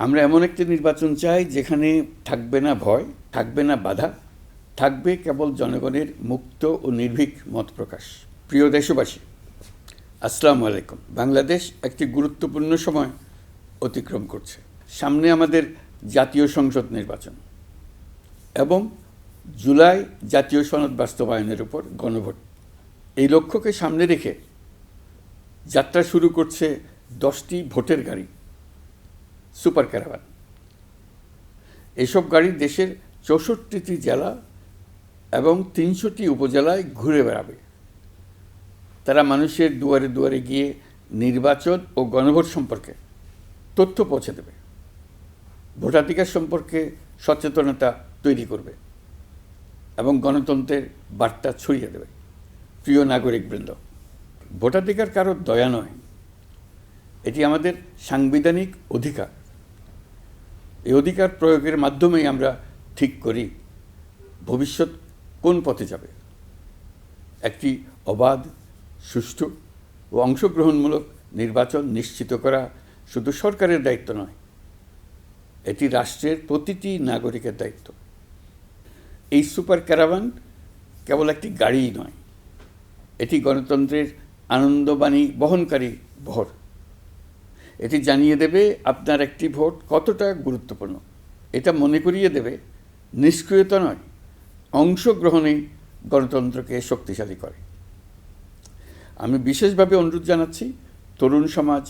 আমরা এমন একটি নির্বাচন চাই যেখানে থাকবে না ভয়, থাকবে না বাধা, থাকবে কেবল জনগণের মুক্ত ও নির্ভীক মত প্রকাশ। প্রিয় দেশবাসী, আসসালামু আলাইকুম। বাংলাদেশ একটি গুরুত্বপূর্ণ সময় অতিক্রম করছে। সামনে আমাদের জাতীয় সংসদ নির্বাচন এবং জুলাই জাতীয় সনদ বাস্তবায়নের উপর গণভোট। এই লক্ষ্যকে সামনে রেখে যাত্রা শুরু করছে 10টি ভোটের গাড়ি, সুপার ক্যারাভান। এসব গাড়ি দেশের 64টি জেলা এবং 300টি উপজেলায় ঘুরে বেড়াবে। তারা মানুষের দুয়ারে দুয়ারে গিয়ে নির্বাচন ও গণভোট সম্পর্কে তথ্য পৌঁছে দেবে, ভোটাধিকার সম্পর্কে সচেতনতা তৈরি করবে এবং গণতন্ত্রের বার্তা ছড়িয়ে দেবে। প্রিয় নাগরিকবৃন্দ, ভোটাধিকার কারো দয়া নয়, এটি আমাদের সাংবিধানিক অধিকার। এই অধিকার প্রয়োগের মাধ্যমেই আমরা ঠিক করি ভবিষ্যৎ কোন পথে যাবে। একটি অবাধ, সুষ্ঠু ও অংশগ্রহণমূলক নির্বাচন নিশ্চিত করা শুধু সরকারের দায়িত্ব নয়, এটি রাষ্ট্রের প্রতিটি নাগরিকের দায়িত্ব। এই সুপার ক্যারাভান কেবল একটি গাড়িই নয়, এটি গণতন্ত্রের আনন্দবাণী বহনকারী ভোট। এটি জানিয়ে দেবে আপনার একটি ভোট কতটা গুরুত্বপূর্ণ। এটা মনে করিয়ে দেবে নিষ্ক্রিয়তা নয়, অংশগ্রহণেই গণতন্ত্রকে শক্তিশালী করে। আমি বিশেষভাবে অনুরোধ জানাচ্ছি তরুণ সমাজ,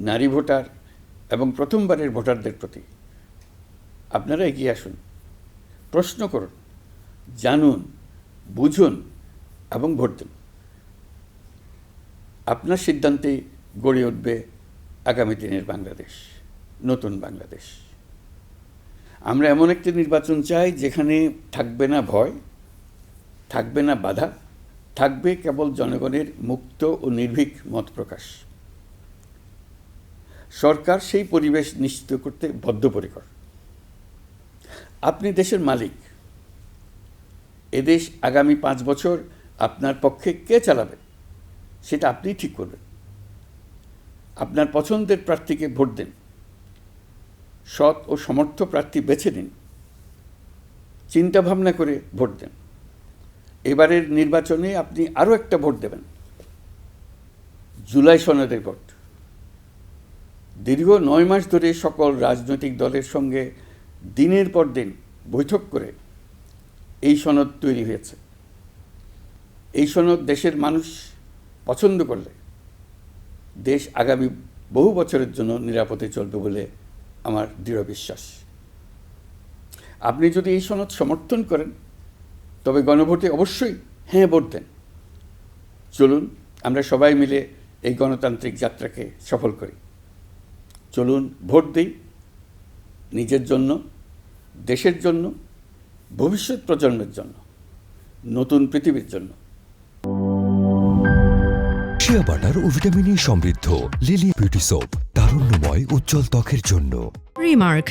নারী ভোটার এবং প্রথমবারের ভোটারদের প্রতি, আপনারা এগিয়ে আসুন, প্রশ্ন করুন, জানুন, বুঝুন এবং ভোট দিন। আপনার সিদ্ধান্তে গড়ে উঠবে আগামী দিনের বাংলাদেশ, নতুন বাংলাদেশ। আমরা এমন একটি নির্বাচন চাই যেখানে থাকবে না ভয়, থাকবে না বাধা, থাকবে কেবল জনগণের মুক্ত ও নির্ভীক মত প্রকাশ। সরকার সেই পরিবেশ নিশ্চিত করতে বদ্ধপরিকর। আপনি দেশের মালিক। এদেশ আগামী 5 বছর আপনার পক্ষে কে চালাবে সেটা আপনিই ঠিক করবেন। আপনার পছন্দের প্রার্থীকে ভোট দিন, সৎ ও সমর্থ প্রার্থী বেছে নিন, চিন্তা ভাবনা করে ভোট দেন। এবারের নির্বাচনে আপনি আরও একটা ভোট দেবেন, জুলাই সনদের ভোট। দীর্ঘ 9 মাস ধরে সকল রাজনৈতিক দলের সঙ্গে দিনের পর দিন বৈঠক করে এই সনদ তৈরি হয়েছে। এই সনদ দেশের মানুষ পছন্দ করলে দেশ আগামী বহু বছরের জন্য নিরাপদে চলবে বলে আমার দৃঢ় বিশ্বাস। আপনি যদি এই সনদ সমর্থন করেন তবে গণভোটে অবশ্যই হ্যাঁ ভোট দেন। চলুন আমরা সবাই মিলে এই গণতান্ত্রিক যাত্রাকে সফল করি। চলুন ভোট দিই, নিজের জন্য, দেশের জন্য, ভবিষ্যৎ প্রজন্মের জন্য, নতুন পৃথিবীর জন্য। শিয়া বাটার ও ভিটামিন ই সমৃদ্ধ লিলি বিউটি সোপ, তারুণ্যময় উজ্জ্বল ত্বকের জন্য। রিমার্ক,